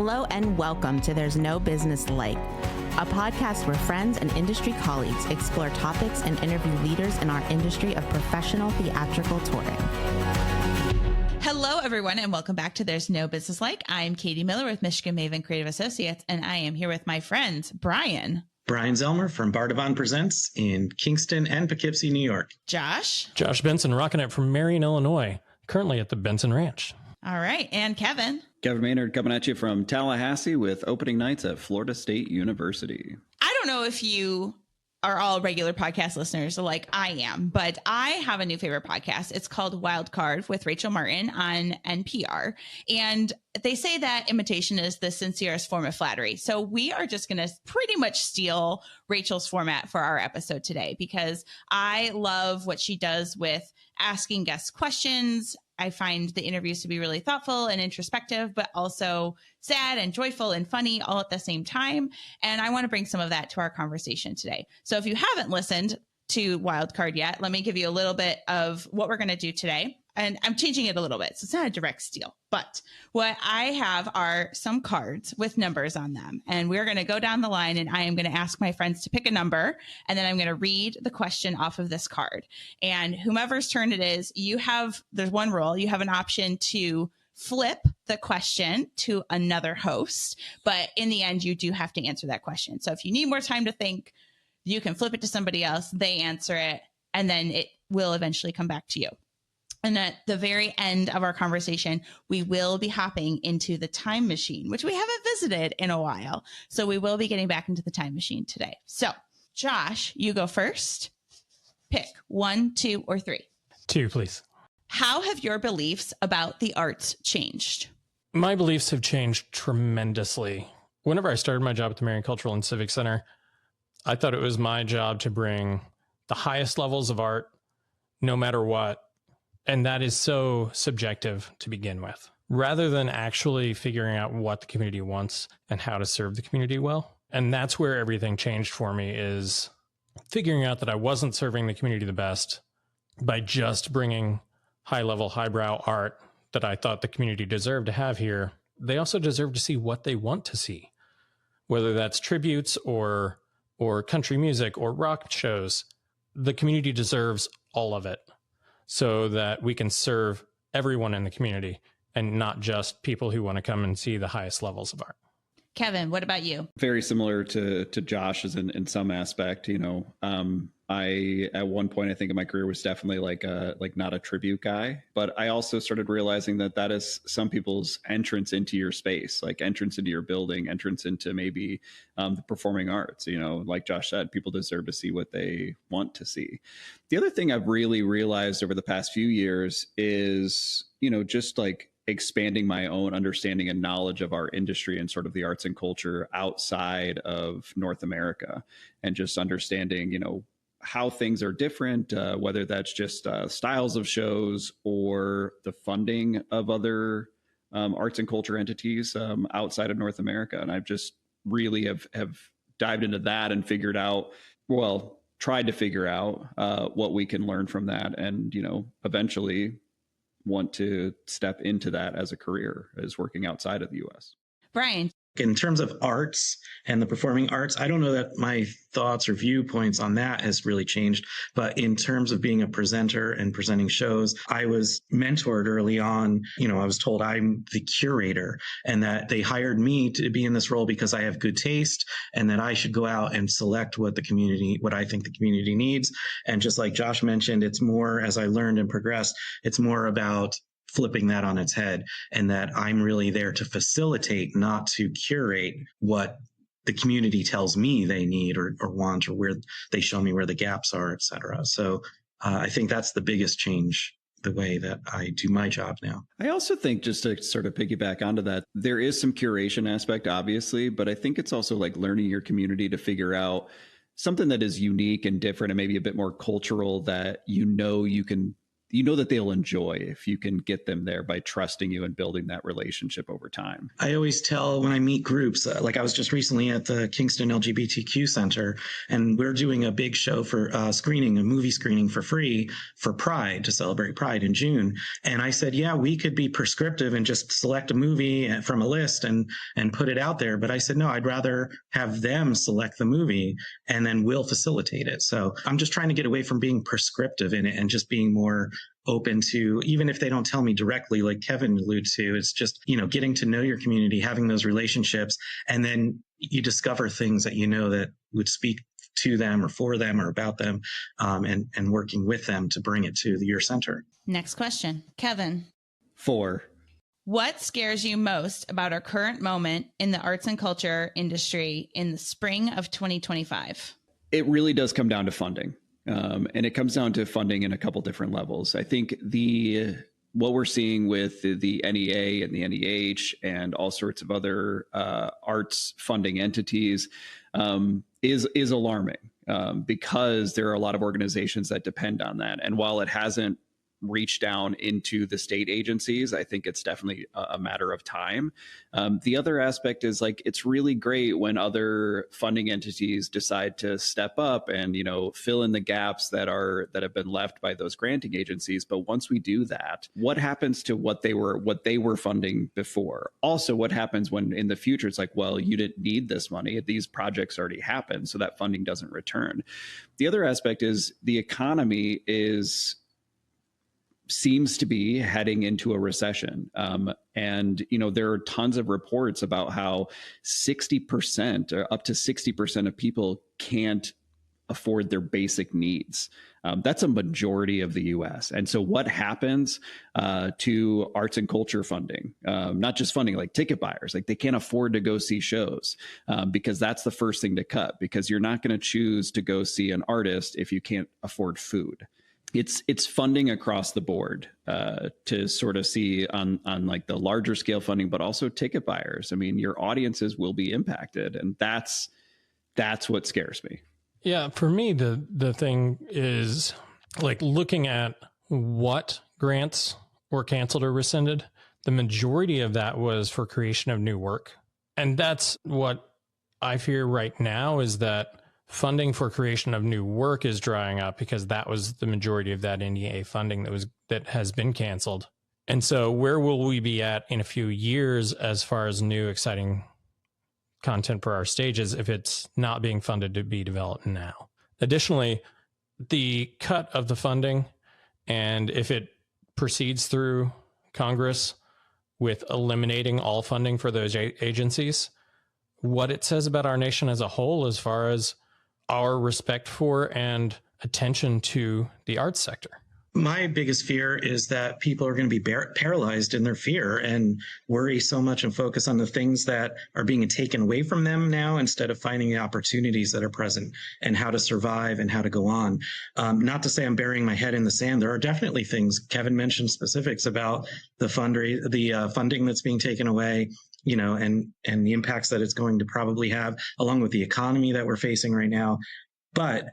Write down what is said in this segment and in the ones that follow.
Hello and welcome to There's No Business Like, a podcast where friends and industry colleagues explore topics and interview leaders in our industry of professional theatrical touring. Hello, everyone, and welcome back to There's No Business Like. I'm Katie Miller with Michigan Maven Creative Associates, and I am here with my friends, Brian Zelmer from Bardavon Presents in Kingston and Poughkeepsie, New York. Josh Benson, rocking it from Marion, Illinois, currently at the Benson Ranch. All right, and Kevin Maynard coming at you from Tallahassee with opening nights at Florida State University. I don't know if you are all regular podcast listeners like I am, but I have a new favorite podcast. It's called Wildcard with Rachel Martin on NPR. And they say that imitation is the sincerest form of flattery. So we are just going to pretty much steal Rachel's format for our episode today, because I love what she does with asking guests questions. I find the interviews to be really thoughtful and introspective, but also sad and joyful and funny all at the same time. And I want to bring some of that to our conversation today. So if you haven't listened to Wildcard yet, let me give you a little bit of what we're going to do today. And I'm changing it a little bit, so it's not a direct steal. But what I have are some cards with numbers on them. And we're going to go down the line, and I am going to ask my friends to pick a number. And then I'm going to read the question off of this card. And whomever's turn it is, there's one rule. You have an option to flip the question to another host. But in the end, you do have to answer that question. So if you need more time to think, you can flip it to somebody else. They answer it, and then it will eventually come back to you. And at the very end of our conversation, we will be hopping into the time machine, which we haven't visited in a while. So we will be getting back into the time machine today. So, Josh, you go first. Pick 1, 2, or 3. 2, please. How have your beliefs about the arts changed? My beliefs have changed tremendously. Whenever I started my job at the Marion Cultural and Civic Center, I thought it was my job to bring the highest levels of art, no matter what. And that is so subjective to begin with, rather than actually figuring out what the community wants and how to serve the community well. And that's where everything changed for me, is figuring out that I wasn't serving the community the best by just bringing high-level, highbrow art that I thought the community deserved to have here. They also deserve to see what they want to see, whether that's tributes or country music or rock shows. The community deserves all of it, so that we can serve everyone in the community and not just people who want to come and see the highest levels of art. Kevin, what about you? Very similar to Josh's in some aspect. I at one point, I think in my career, was definitely like not a tribute guy, but I also started realizing that is some people's entrance into your space, like entrance into your building, entrance into maybe the performing arts. Like Josh said, people deserve to see what they want to see. The other thing I've really realized over the past few years is, just like expanding my own understanding and knowledge of our industry and sort of the arts and culture outside of North America, and just understanding, how things are different, whether that's just styles of shows or the funding of other arts and culture entities outside of North America. And I've just really have dived into that and tried to figure out what we can learn from that, and, eventually want to step into that as a career, as working outside of the U.S. Brian. In terms of arts and the performing arts, I don't know that my thoughts or viewpoints on that has really changed. But in terms of being a presenter and presenting shows, I was mentored early on. I was told I'm the curator, and that they hired me to be in this role because I have good taste, and that I should go out and select what I think the community needs. And just like Josh mentioned, it's more, as I learned and progressed, it's more about flipping that on its head, and that I'm really there to facilitate, not to curate what the community tells me they need or want, or where they show me where the gaps are, et cetera. So I think that's the biggest change, the way that I do my job now. I also think, just to sort of piggyback onto that, there is some curation aspect, obviously, but I think it's also like learning your community to figure out something that is unique and different and maybe a bit more cultural, that you can you know that they'll enjoy if you can get them there by trusting you and building that relationship over time. I always tell when I meet groups, like I was just recently at the Kingston LGBTQ Center, and we're doing a big show for a movie screening for free for Pride, to celebrate Pride in June. And I said, yeah, we could be prescriptive and just select a movie from a list and put it out there. But I said, no, I'd rather have them select the movie and then we'll facilitate it. So I'm just trying to get away from being prescriptive in it and just being more open to, even if they don't tell me directly, like Kevin alluded to, it's just, getting to know your community, having those relationships, and then you discover things that that would speak to them or for them or about them, and working with them to bring it to your center. Next question. Kevin. 4. What scares you most about our current moment in the arts and culture industry in the spring of 2025? It really does come down to funding. And it comes down to funding in a couple different levels. I think what we're seeing with the NEA and the NEH and all sorts of other arts funding entities is alarming, because there are a lot of organizations that depend on that. And while it hasn't reach down into the state agencies, I think it's definitely a matter of time. The other aspect is, like, it's really great when other funding entities decide to step up and, fill in the gaps that have been left by those granting agencies. But once we do that, what happens to what they were funding before? Also, what happens when in the future it's like, well, you didn't need this money. These projects already happened, so that funding doesn't return. The other aspect is the economy seems to be heading into a recession. And, there are tons of reports about how 60% or up to 60% of people can't afford their basic needs. That's a majority of the US. And so what happens to arts and culture funding? Not just funding, like ticket buyers, like they can't afford to go see shows, because that's the first thing to cut, because you're not going to choose to go see an artist if you can't afford food. It's funding across the board to sort of see on like the larger scale funding, but also ticket buyers. I mean, your audiences will be impacted, and that's what scares me. Yeah, for me, the thing is, like, looking at what grants were canceled or rescinded, the majority of that was for creation of new work. And that's what I fear right now, is that funding for creation of new work is drying up, because that was the majority of that NEA funding that has been canceled. And so where will we be at in a few years as far as new exciting content for our stages if it's not being funded to be developed now? Additionally, the cut of the funding, and if it proceeds through Congress with eliminating all funding for those agencies, what it says about our nation as a whole as far as our respect for and attention to the arts sector. My biggest fear is that people are going to be paralyzed in their fear and worry so much and focus on the things that are being taken away from them now, instead of finding the opportunities that are present and how to survive and how to go on. Not to say I'm burying my head in the sand. There are definitely things. Kevin mentioned specifics about the funding that's being taken away, and the impacts that it's going to probably have, along with the economy that we're facing right now. But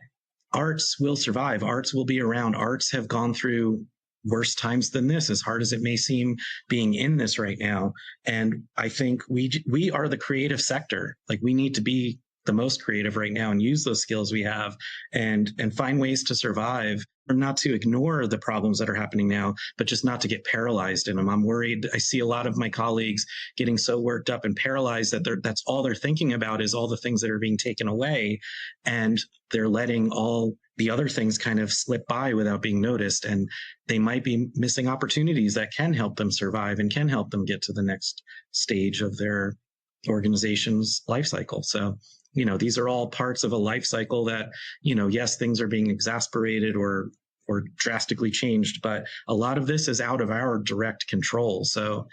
arts will survive. Arts will be around. Arts have gone through worse times than this, as hard as it may seem being in this right now. And I think we are the creative sector. Like, we need to be the most creative right now and use those skills we have and find ways to survive, or not to ignore the problems that are happening now, but just not to get paralyzed in them. I'm worried. I see a lot of my colleagues getting so worked up and paralyzed that that's all they're thinking about is all the things that are being taken away. And they're letting all the other things kind of slip by without being noticed. And they might be missing opportunities that can help them survive and can help them get to the next stage of their organization's life cycle. So, these are all parts of a life cycle that, yes, things are being exasperated or drastically changed, but a lot of this is out of our direct control. So,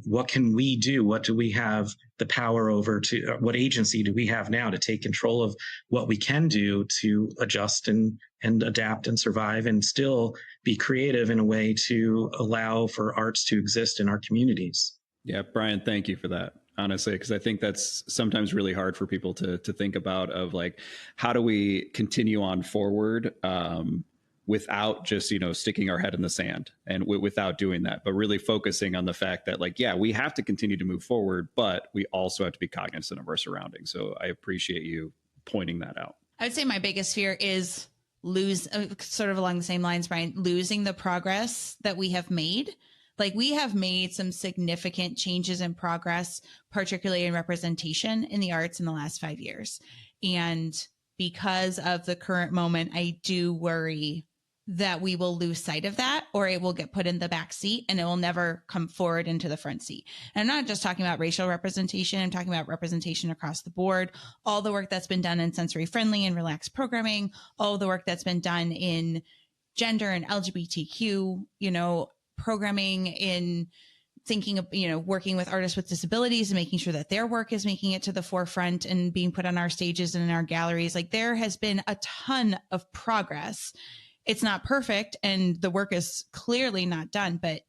what can we do? What do we have the power over what agency do we have now to take control of what we can do to adjust and adapt and survive and still be creative in a way to allow for arts to exist in our communities? Yeah, Brian, thank you for that. Honestly, because I think that's sometimes really hard for people to think about, of like, how do we continue on forward without just, sticking our head in the sand and without doing that, but really focusing on the fact that like, yeah, we have to continue to move forward, but we also have to be cognizant of our surroundings. So I appreciate you pointing that out. I would say my biggest fear is sort of along the same lines, Brian, losing the progress that we have made. Like we have made some significant changes in progress, particularly in representation in the arts in the last 5 years. And because of the current moment, I do worry that we will lose sight of that, or it will get put in the back seat and it will never come forward into the front seat. And I'm not just talking about racial representation. I'm talking about representation across the board, all the work that's been done in sensory friendly and relaxed programming, all the work that's been done in gender and LGBTQ, programming, in thinking of, working with artists with disabilities and making sure that their work is making it to the forefront and being put on our stages and in our galleries. Like there has been a ton of progress. It's not perfect and the work is clearly not done, but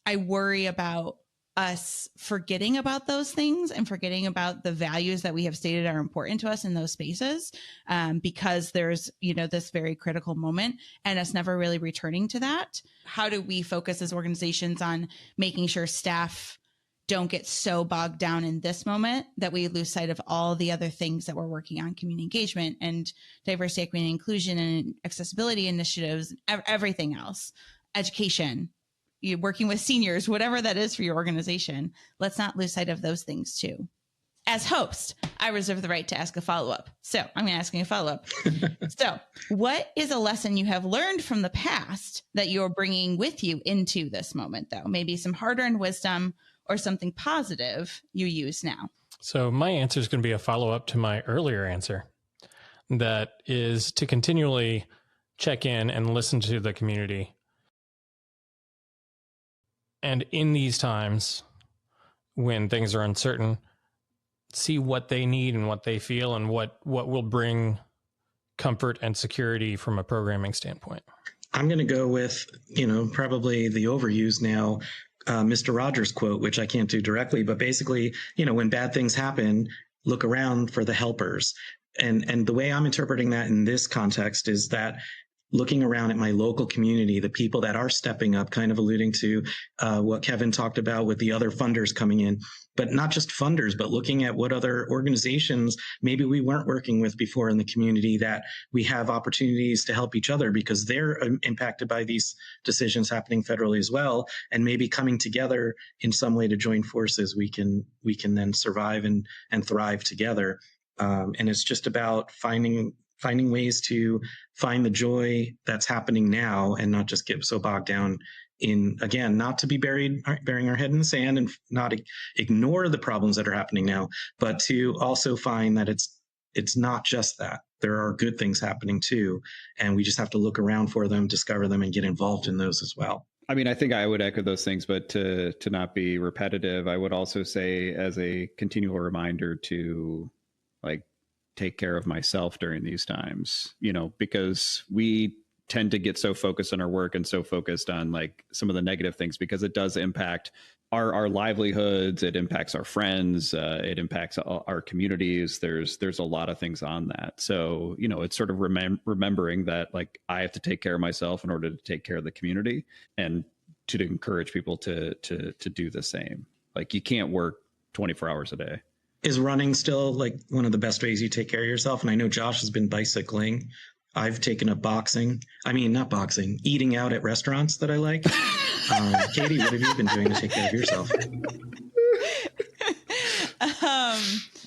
I worry about us forgetting about those things and forgetting about the values that we have stated are important to us in those spaces, because there's, this very critical moment and us never really returning to that. How do we focus as organizations on making sure staff don't get so bogged down in this moment that we lose sight of all the other things that we're working on, community engagement and diversity, equity, and inclusion and accessibility initiatives, everything else, education, you working with seniors, whatever that is for your organization. Let's not lose sight of those things too. As host, I reserve the right to ask a follow-up. So I'm going to ask you a follow-up. So what is a lesson you have learned from the past that you're bringing with you into this moment, though? Maybe some hard-earned wisdom or something positive you use now. So my answer is going to be a follow-up to my earlier answer. That is to continually check in and listen to the community. And in these times when things are uncertain, see what they need and what they feel and what will bring comfort and security from a programming standpoint. I'm going to go with, probably the overused now, Mr. Rogers quote, which I can't do directly, but basically, when bad things happen, look around for the helpers. And the way I'm interpreting that in this context is that looking around at my local community, the people that are stepping up, kind of alluding to what Kevin talked about with the other funders coming in, but not just funders, but looking at what other organizations maybe we weren't working with before in the community that we have opportunities to help each other because they're impacted by these decisions happening federally as well. And maybe coming together in some way to join forces, we can then survive and thrive together. And it's just about finding ways to find the joy that's happening now and not just get so bogged down in, again, not to be burying our head in the sand and not ignore the problems that are happening now, but to also find that it's not just that. There are good things happening too, and we just have to look around for them, discover them, and get involved in those as well. I mean, I think I would echo those things, but to not be repetitive, I would also say as a continual reminder to take care of myself during these times, because we tend to get so focused on our work and so focused on some of the negative things because it does impact our livelihoods. It impacts our friends. It impacts our communities. There's a lot of things on that. So, it's sort of remembering that I have to take care of myself in order to take care of the community and to encourage people to do the same. You can't work 24 hours a day. Is running still one of the best ways you take care of yourself? And I know Josh has been bicycling. I've taken up eating out at restaurants that I like. Katie, what have you been doing to take care of yourself?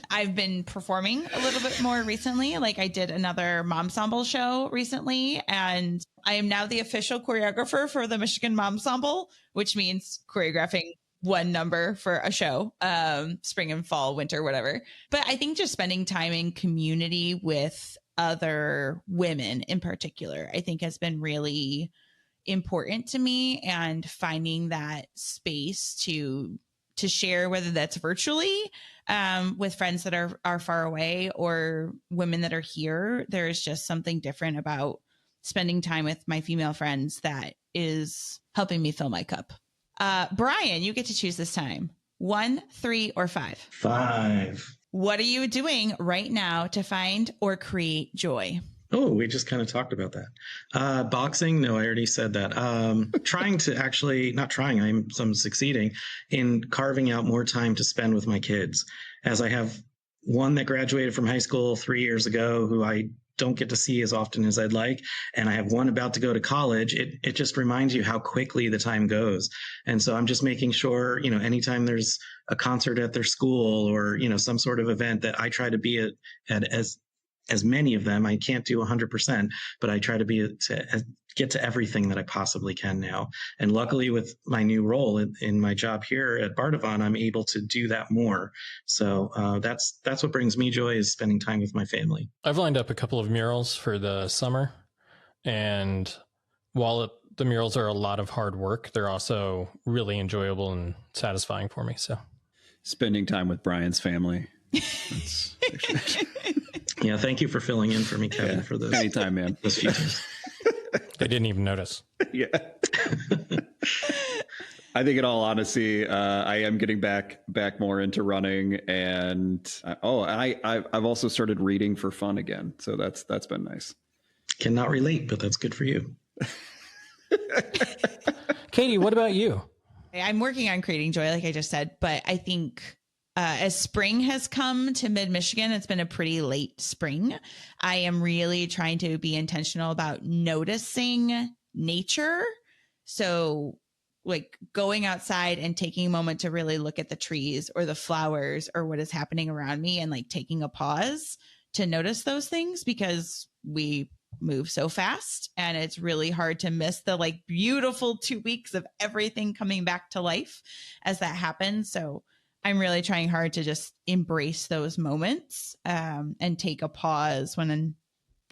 I've been performing a little bit more recently. I did another Momsamble show recently, and I am now the official choreographer for the Michigan Momsamble, which means choreographing one number for a show, spring and fall, winter, whatever. But I think just spending time in community with other women in particular, I think has been really important to me, and finding that space to share, whether that's virtually with friends that are far away or women that are here. There's just something different about spending time with my female friends that is helping me fill my cup. Brian, you get to choose this time. 1, 3, or 5? 5. What are you doing right now to find or create joy? Oh, we just kind of talked about that. Boxing, no, I already said that. Trying to actually, not trying, I'm succeeding in carving out more time to spend with my kids, as I have one that graduated from high school 3 years ago who I don't get to see as often as I'd like. And I have one about to go to college. It just reminds you how quickly the time goes. And so I'm just making sure, anytime there's a concert at their school or, some sort of event, that I try to be at as many of them. I can't do 100%, but I try to get to everything that I possibly can now. And luckily with my new role in my job here at Bardavon, I'm able to do that more. So that's what brings me joy, is spending time with my family. I've lined up a couple of murals for the summer, and while the murals are a lot of hard work, they're also really enjoyable and satisfying for me. So spending time with Brian's family. Yeah, thank you for filling in for me, Kevin, for those. Anytime, man. Those few times. They didn't even notice. Yeah. I think in all honesty, I am getting back more into running, and I've also started reading for fun again. So that's been nice. Cannot relate, but that's good for you. Katie, what about you? I'm working on creating joy, like I just said, but I think as spring has come to mid-Michigan, it's been a pretty late spring. I am really trying to be intentional about noticing nature. So like going outside and taking a moment to really look at the trees or the flowers or what is happening around me, and like taking a pause to notice those things, because we move so fast and it's really hard to miss the like beautiful 2 weeks of everything coming back to life as that happens. So I'm really trying hard to just embrace those moments and take a pause when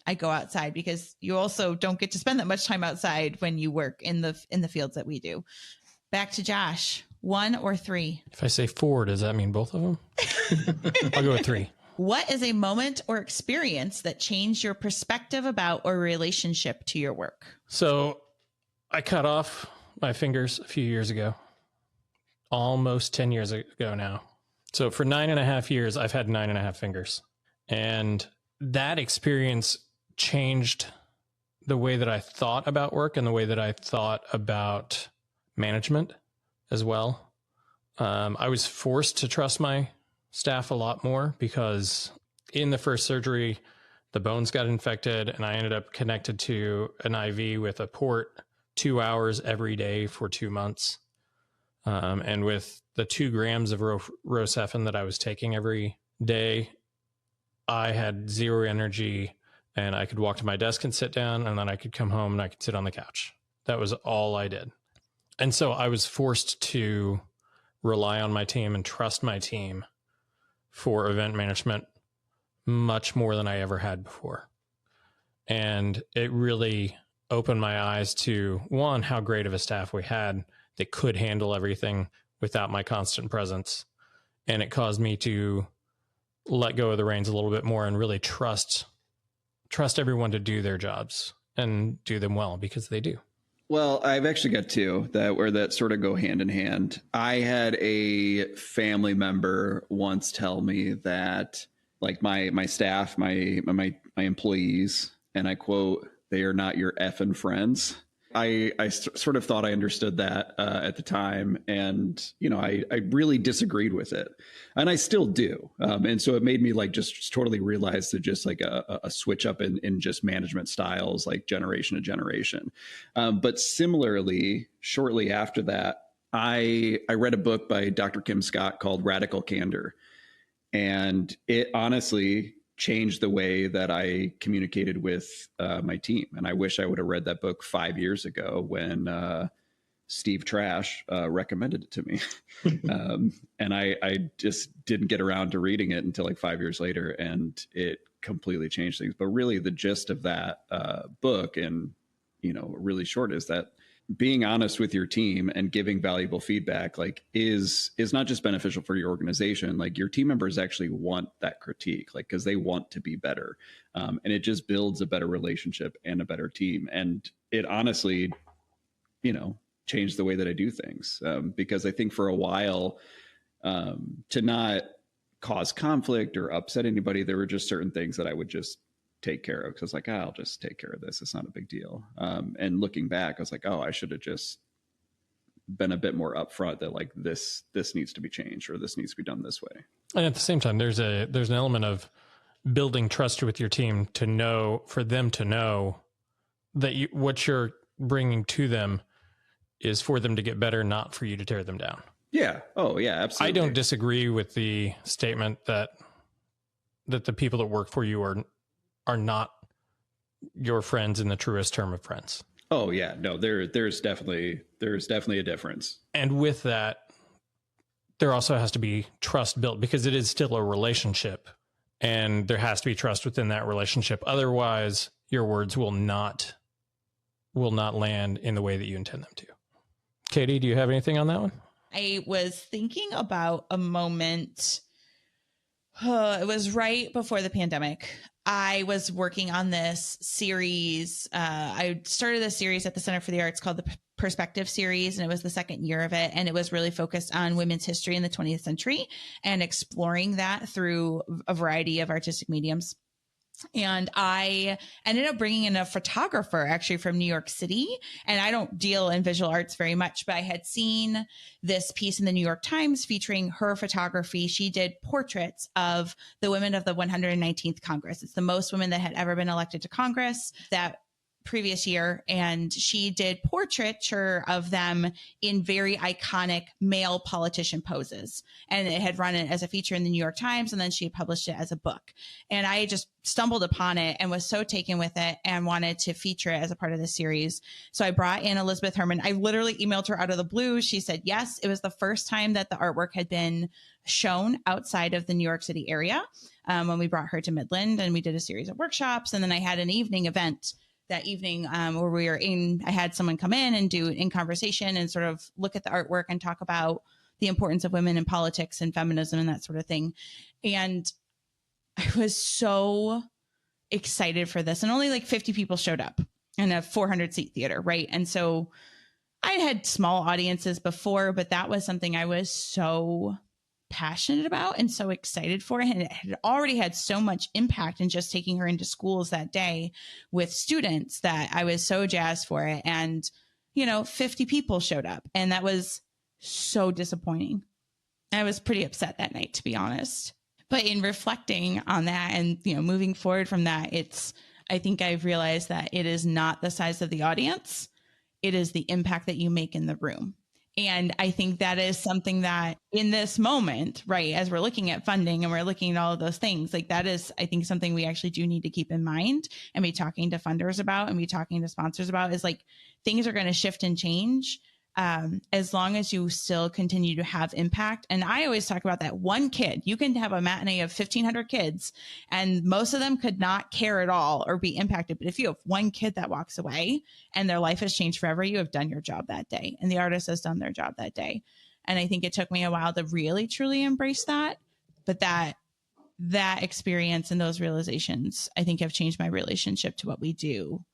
I go outside, because you also don't get to spend that much time outside when you work in the fields that we do. Back to Josh, 1 or 3? If I say 4, does that mean both of them? I'll go with 3. What is a moment or experience that changed your perspective about or relationship to your work? So I cut off my fingers a few years ago. Almost 10 years ago now. So for 9.5 years, I've had 9.5 fingers. And that experience changed the way that I thought about work and the way that I thought about management as well. I was forced to trust my staff a lot more, because in the first surgery, the bones got infected and I ended up connected to an IV with a port 2 hours every day for 2 months. And with the 2 grams of Rocephin that I was taking every day, I had zero energy, and I could walk to my desk and sit down, and then I could come home and I could sit on the couch. That was all I did. And so I was forced to rely on my team and trust my team for event management much more than I ever had before. And it really opened my eyes to, one, how great of a staff we had that could handle everything without my constant presence. And it caused me to let go of the reins a little bit more and really trust everyone to do their jobs and do them well, because they do. Well, I've actually got 2 that sort of go hand in hand. I had a family member once tell me that, like, my staff, my employees, and I quote, "They are not your effing friends." I sort of thought I understood that at the time. And, I really disagreed with it, and I still do. And so it made me like just totally realize that just like a switch up in just management styles, like generation to generation. But similarly, shortly after that, I read a book by Dr. Kim Scott called Radical Candor. And it honestly changed the way that I communicated with my team. And I wish I would have read that book 5 years ago when Steve Trash recommended it to me. And I just didn't get around to reading it until like 5 years later, and it completely changed things. But really the gist of that book, and, really short, is that being honest with your team and giving valuable feedback, like, is not just beneficial for your organization. Like, your team members actually want that critique, like, because they want to be better. And it just builds a better relationship and a better team. And it honestly, changed the way that I do things. Because I think for a while, to not cause conflict or upset anybody, there were just certain things that I would just take care of. Cause I was like, I'll just take care of this. It's not a big deal. And looking back, I was like, oh, I should have just been a bit more upfront that like this needs to be changed, or this needs to be done this way. And at the same time, there's an element of building trust with your team for them to know that what you're bringing to them is for them to get better, not for you to tear them down. Yeah. Oh yeah, absolutely. I don't disagree with the statement that the people that work for you are not your friends in the truest term of friends. Oh yeah, no, there's definitely a difference. And with that, there also has to be trust built, because it is still a relationship, and there has to be trust within that relationship. Otherwise, your words will not land in the way that you intend them to. Katie, do you have anything on that one? I was thinking about a moment. It was right before the pandemic. I was working on this series. I started this series at the Center for the Arts called the Perspective Series, and it was the second year of it. And it was really focused on women's history in the 20th century and exploring that through a variety of artistic mediums. And I ended up bringing in a photographer actually from New York City. And I don't deal in visual arts very much, but I had seen this piece in the New York Times featuring her photography. She did portraits of the women of the 119th Congress. It's the most women that had ever been elected to Congress that previous year. And she did portraiture of them in very iconic male politician poses. And it had run it as a feature in the New York Times. And then she had published it as a book. And I just stumbled upon it and was so taken with it and wanted to feature it as a part of the series. So I brought in Elizabeth Herman. I literally emailed her out of the blue. She said yes. It was the first time that the artwork had been shown outside of the New York City area when we brought her to Midland, and we did a series of workshops. And then I had an evening event that evening where I had someone come in and do in conversation and sort of look at the artwork and talk about the importance of women in politics and feminism and that sort of thing. And I was so excited for this, and only like 50 people showed up in a 400 seat theater. Right. And so I had small audiences before, but that was something I was so passionate about and so excited for. And it had already had so much impact in just taking her into schools that day with students that I was so jazzed for it. And, 50 people showed up, and that was so disappointing. I was pretty upset that night, to be honest. But in reflecting on that and, moving forward from that, I think I've realized that it is not the size of the audience. It is the impact that you make in the room. And I think that is something that in this moment, right, as we're looking at funding and we're looking at all of those things, like that is, I think, something we actually do need to keep in mind and be talking to funders about and be talking to sponsors about, is like things are going to shift and change as long as you still continue to have impact. And I always talk about that one kid. You can have a matinee of 1,500 kids and most of them could not care at all or be impacted. But if you have one kid that walks away and their life has changed forever, you have done your job that day, and the artist has done their job that day. And I think it took me a while to really, truly embrace that. But that experience and those realizations, I think, have changed my relationship to what we do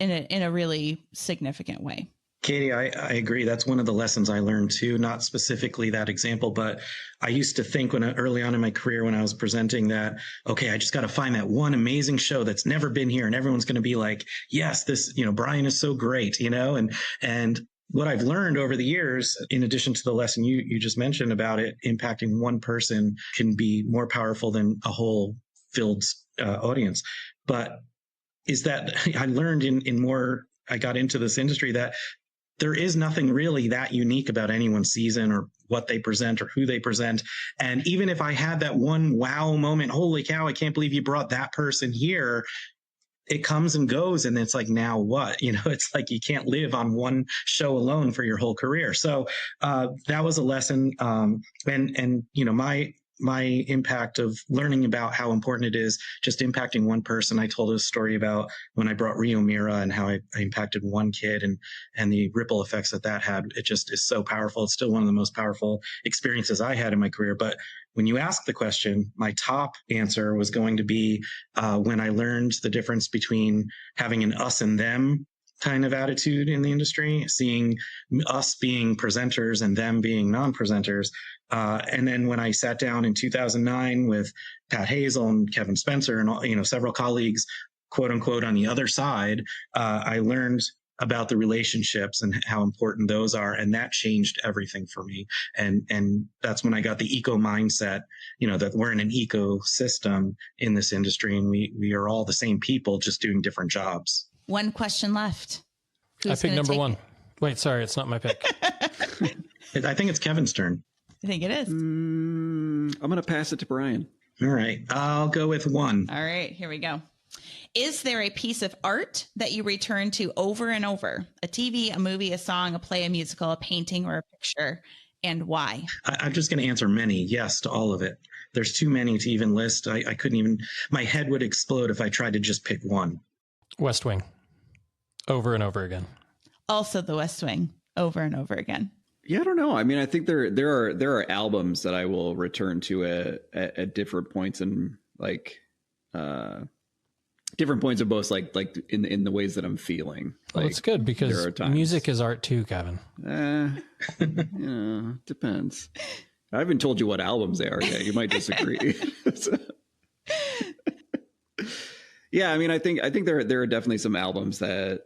in a really significant way. Katie, I agree. That's one of the lessons I learned too, not specifically that example, but I used to think early on in my career when I was presenting that, okay, I just got to find that one amazing show that's never been here and everyone's going to be like, yes, this, Brian is so great, and what I've learned over the years, in addition to the lesson you just mentioned about it, impacting one person can be more powerful than a whole filled audience. But is that I learned I got into this industry that there is nothing really that unique about anyone's season or what they present or who they present. And even if I had that one wow moment, holy cow, I can't believe you brought that person here, it comes and goes. And it's like, now what? It's like you can't live on one show alone for your whole career. So that was a lesson. My impact of learning about how important it is just impacting one person. I told a story about when I brought Rio Mira and how I impacted one kid and the ripple effects that had. It just is so powerful. It's still one of the most powerful experiences I had in my career. But when you ask the question, my top answer was going to be when I learned the difference between having an us and them kind of attitude in the industry, seeing us being presenters and them being non-presenters. And then when I sat down in 2009 with Pat Hazel and Kevin Spencer and several colleagues, quote unquote on the other side, I learned about the relationships and how important those are. And that changed everything for me. And that's when I got the eco mindset, that we're in an ecosystem in this industry, and we are all the same people, just doing different jobs. One question left. I picked number one. Wait, sorry, it's not my pick. I think it's Kevin's turn. I think it is. I'm going to pass it to Brian. All right. I'll go with one. All right, here we go. Is there a piece of art that you return to over and over? A TV, a movie, a song, a play, a musical, a painting, or a picture, and why? I'm just going to answer many. Yes to all of it. There's too many to even list. I couldn't even, my head would explode if I tried to just pick one. West Wing. Over and over again. Also the West Wing. Over and over again. Yeah, I don't know. I mean, I think there are albums that I will return to at different points in different points of both, like in the ways that I'm feeling. Well, it's good because music is art too, Kevin. Depends. I haven't told you what albums they are yet. You might disagree. Yeah, I mean, I think there are definitely some albums that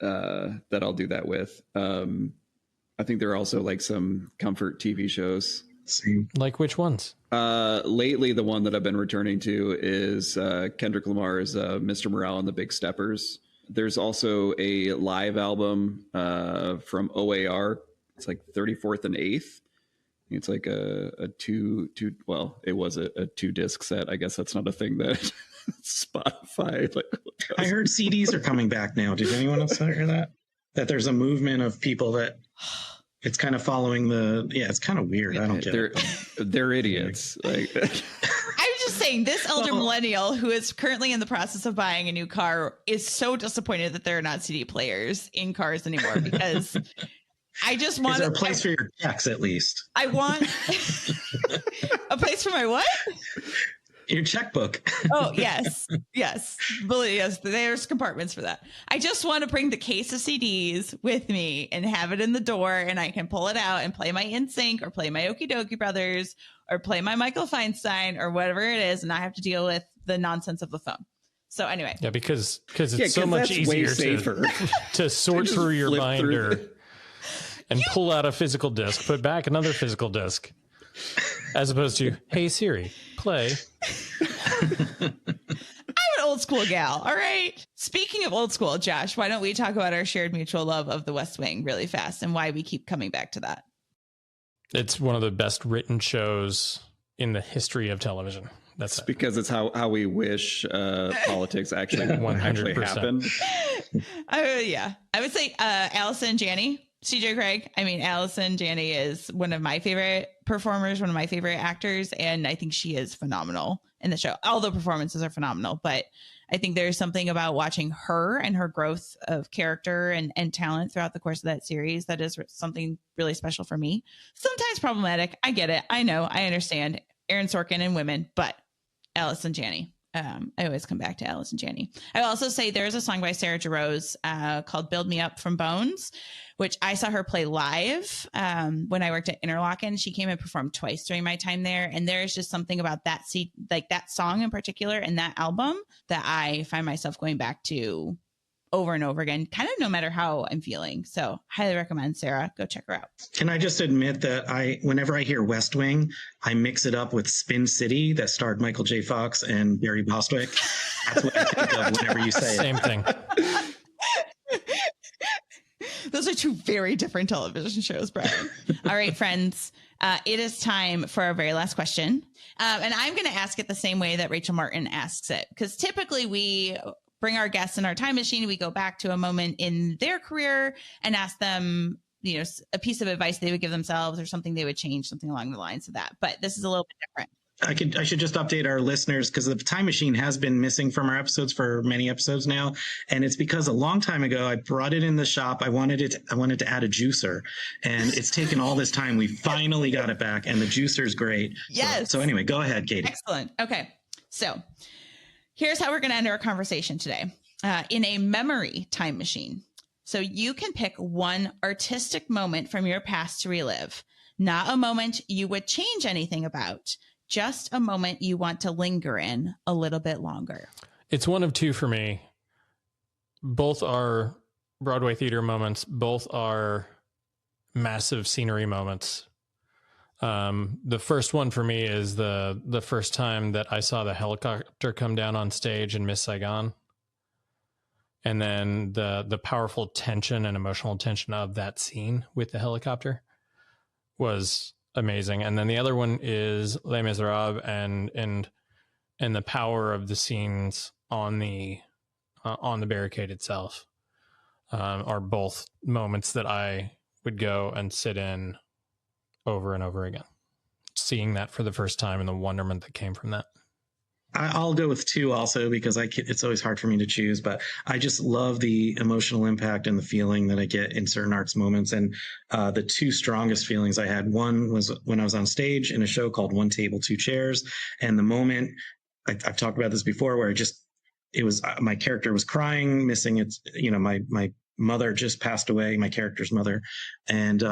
I'll do that with. I think there are also like some comfort TV shows. Like which ones? Lately, the one that I've been returning to is Kendrick Lamar's Mr. Morale and the Big Steppers. There's also a live album from OAR. It's like 34th and 8th. It's like a two. Well, it was a 2-disc set. I guess that's not a thing that Spotify. I heard CDs are coming back now. Did anyone else hear that? That there's a movement of people that it's kind of following it's kind of weird. I don't get it. They're idiots. Like, I'm just saying, this elder millennial who is currently in the process of buying a new car is so disappointed that there are not CD players in cars anymore, because I just want. Is there a place for your checks at least? I want a place for my what? Your checkbook. Oh, yes. There's compartments for that. I just want to bring the case of CDs with me and have it in the door, and I can pull it out and play my NSYNC or play my Okie Dokie Brothers or play my Michael Feinstein or whatever it is, and not have to deal with the nonsense of the phone. So anyway. Yeah, because it's so much easier to sort through your binder and pull out a physical disc, put back another physical disc, as opposed to, hey Siri, play. I'm an old school gal. All right. Speaking of old school, Josh, why don't we talk about our shared mutual love of the West Wing really fast and why we keep coming back to that? It's one of the best written shows in the history of television. That's because it's how we wish politics actually 100% happened. I would say Allison Janney. CJ Craig. I mean, Allison Janney is one of my favorite performers, one of my favorite actors, and I think she is phenomenal in the show. All the performances are phenomenal, but I think there's something about watching her and her growth of character and talent throughout the course of that series that is something really special for me. Sometimes problematic. I get it. I know. I understand. Aaron Sorkin and women, but Allison Janney. I always come back to Allison Janney. I will also say there's a song by Sarah Jarosz called Build Me Up from Bones, which I saw her play live when I worked at Interlochen. She came and performed twice during my time there. And there's just something about that that song in particular and that album that I find myself going back to over and over again, kind of no matter how I'm feeling. So highly recommend Sarah. Go check her out. Can I just admit that whenever I hear West Wing, I mix it up with Spin City that starred Michael J. Fox and Barry Bostwick. That's what I think of whenever you say Same thing. Those are two very different television shows, Brian. All right, friends. It is time for our very last question. And I'm going to ask it the same way that Rachel Martin asks it, because typically we bring our guests in our time machine. We go back to a moment in their career and ask them, a piece of advice they would give themselves or something they would change, something along the lines of that. But this is a little bit different. I should just update our listeners because the time machine has been missing from our episodes for many episodes now. And it's because a long time ago, I brought it in the shop. I wanted to add a juicer, and it's taken all this time. We finally got it back, and the juicer's great. Yes. So anyway, go ahead, Katie. Excellent. Okay. So here's how we're going to end our conversation today. In a memory time machine. So you can pick one artistic moment from your past to relive, not a moment you would change anything about, just a moment you want to linger in a little bit longer. It's one of two for me. Both are Broadway theater moments. Both are massive scenery moments. The first one for me is the first time that I saw the helicopter come down on stage in Miss Saigon. And then the powerful tension and emotional tension of that scene with the helicopter was amazing. And then the other one is Les Miserables and the power of the scenes on the barricade itself are both moments that I would go and sit in over and over again, seeing that for the first time and the wonderment that came from that. I'll go with two also because it's always hard for me to choose, but I just love the emotional impact and the feeling that I get in certain arts moments. And the two strongest feelings I had, one was when I was on stage in a show called One Table, Two Chairs. And the moment, I've talked about this before, where it was my character was crying, missing its, my mother just passed away, my character's mother. And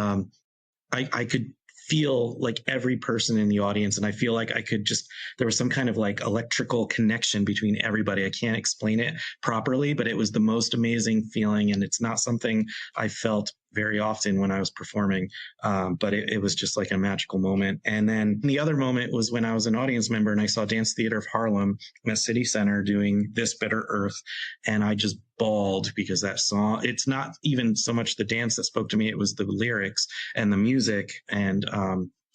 I could feel like every person in the audience. And I feel like there was some kind of like electrical connection between everybody. I can't explain it properly, but it was the most amazing feeling. And it's not something I felt very often when I was performing. But it was just like a magical moment. And then the other moment was when I was an audience member and I saw Dance Theater of Harlem at City Center doing This Bitter Earth. And I just bawled because that song, it's not even so much the dance that spoke to me. It was the lyrics and the music. And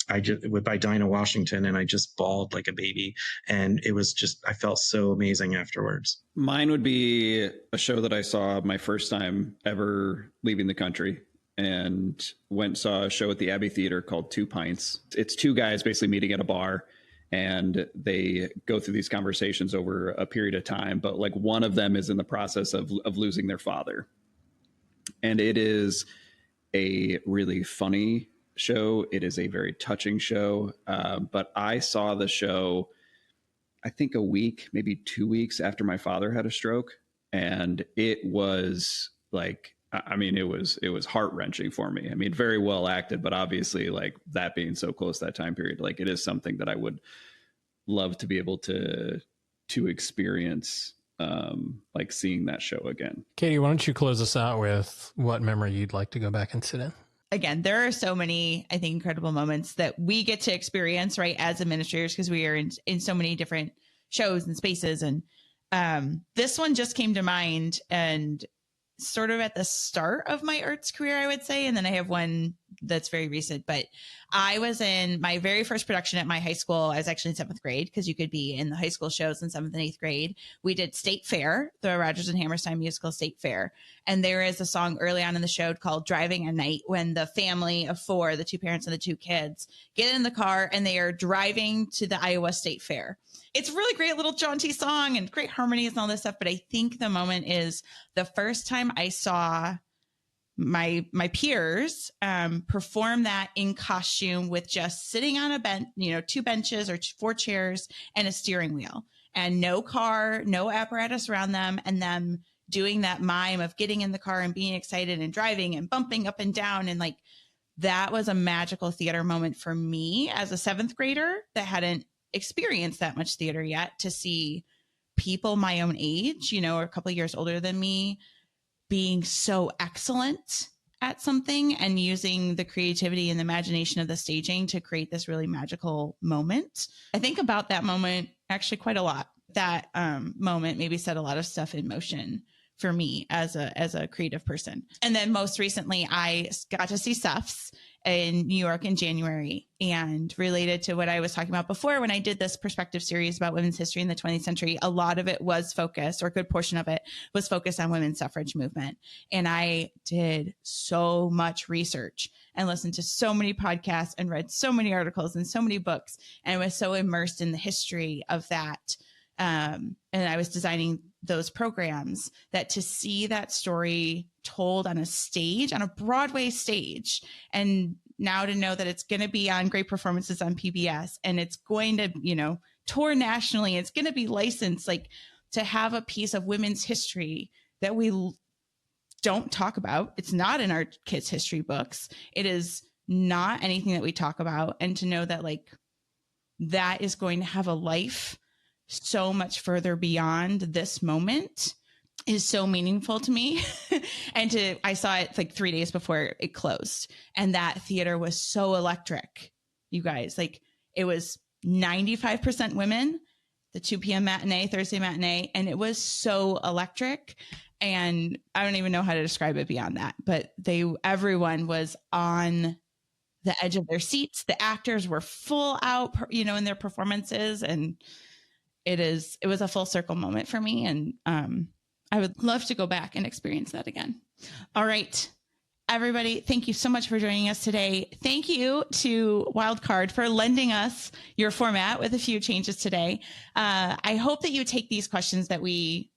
by Dinah Washington, and I just bawled like a baby. And it was I felt so amazing afterwards. Mine would be a show that I saw my first time ever leaving the country, and went and saw a show at the Abbey Theater called Two Pints. It's two guys basically meeting at a bar, and they go through these conversations over a period of time. But like one of them is in the process of losing their father. And it is a really funny show. It is a very touching show. But I saw the show, I think a week, maybe 2 weeks after my father had a stroke. And it was like, it was heart-wrenching for me. I mean, very well acted, but obviously like that being so close that time period, like it is something that I would love to be able to experience, like seeing that show again. Katie, why don't you close us out with what memory you'd like to go back and sit in? Again, there are so many, I think, incredible moments that we get to experience, right, as administrators, because we are in so many different shows and spaces. And this one just came to mind, and sort of at the start of my arts career, I would say. And then I have one that's very recent, but I was in my very first production at my high school. I was actually in 7th grade, because you could be in the high school shows in 7th and 8th grade. We did State Fair, the Rodgers and Hammerstein musical State Fair. And there is a song early on in the show called Driving at Night, when the family of 4, the 2 parents and the 2 kids, get in the car and they are driving to the Iowa State Fair. It's a really great little jaunty song and great harmonies and all this stuff. But I think the moment is the first time I saw my peers perform that in costume, with just sitting on a bench, 2 benches or 4 chairs and a steering wheel, and no car, no apparatus around them, and them doing that mime of getting in the car and being excited and driving and bumping up and down. And like, that was a magical theater moment for me as a 7th grader that hadn't experienced that much theater yet, to see people my own age, or a couple of years older than me, being so excellent at something and using the creativity and the imagination of the staging to create this really magical moment. I think about that moment actually quite a lot. That moment maybe set a lot of stuff in motion for me as a creative person. And then most recently, I got to see SUFS in New York in January, and related to what I was talking about before, when I did this perspective series about women's history in the 20th century, a lot of it was focused, or a good portion of it was focused on women's suffrage movement. And I did so much research and listened to so many podcasts and read so many articles and so many books, and was so immersed in the history of that. And I was designing those programs, that to see that story told on a stage, on a Broadway stage, and now to know that it's going to be on great performances on PBS, and it's going to, tour nationally, it's going to be licensed, like, to have a piece of women's history that we don't talk about. It's not in our kids' history books. It is not anything that we talk about. And to know that, like, that is going to have a life so much further beyond this moment is so meaningful to me. And I saw it like 3 days before it closed, and that theater was so electric, you guys. Like, it was 95% women, the 2 p.m. matinee, Thursday matinee, and it was so electric. And I don't even know how to describe it beyond that, but everyone was on the edge of their seats. The actors were full out, in their performances, and it was a full circle moment for me. And I would love to go back and experience that again. All right, everybody, thank you so much for joining us today. Thank you to Wildcard for lending us your format with a few changes today. I hope that you take these questions that we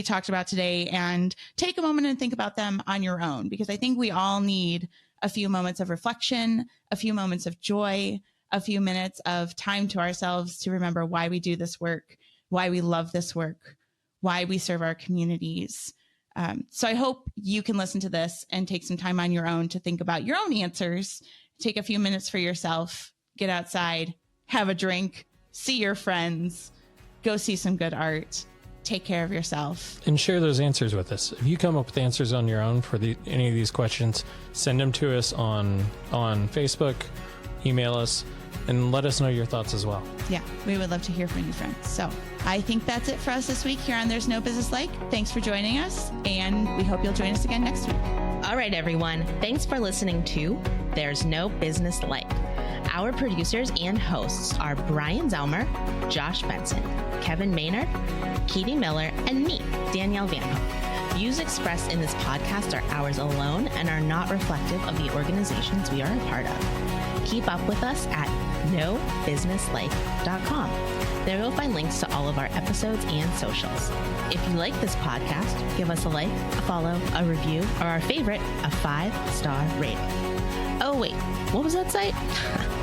talked about today and take a moment and think about them on your own, because I think we all need a few moments of reflection, a few moments of joy, a few minutes of time to ourselves to remember why we do this work, why we love this work, why we serve our communities. So I hope you can listen to this and take some time on your own to think about your own answers. Take a few minutes for yourself, get outside, have a drink, see your friends, go see some good art, take care of yourself. And share those answers with us. If you come up with answers on your own for any of these questions, send them to us on Facebook, email us, and let us know your thoughts as well. Yeah, we would love to hear from you, friends. So I think that's it for us this week here on There's No Business Like. Thanks for joining us, and we hope you'll join us again next week. All right, everyone. Thanks for listening to There's No Business Like. Our producers and hosts are Brian Zelmer, Josh Benson, Kevin Maynard, Katie Miller, and me, Danielle Van Hook. Views expressed in this podcast are ours alone and are not reflective of the organizations we are a part of. Keep up with us at nobusinesslike.com. There you'll find links to all of our episodes and socials. If you like this podcast, give us a like, a follow, a review, or our favorite, a 5-star rating. Oh, wait, what was that site?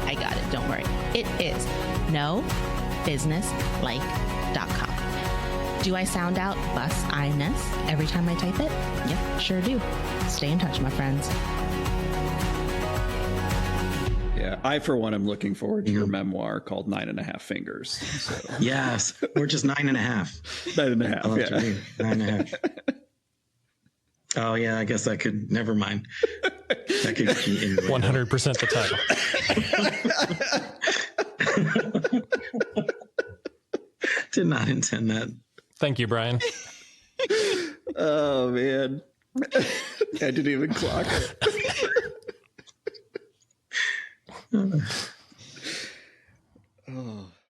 I got it, don't worry. It is nobusinesslike.com. Do I sound out bus-I-ness every time I type it? Yep, sure do. Stay in touch, my friends. Yeah, I, for one, am looking forward to your memoir called 9.5 Fingers. So. Yes, or just 9.5. 9.5, yeah. 9.5. Oh, yeah, I guess I could, never mind. That could be in 100% the title. Did not intend that. Thank you, Brian. Oh, man. I didn't even clock it.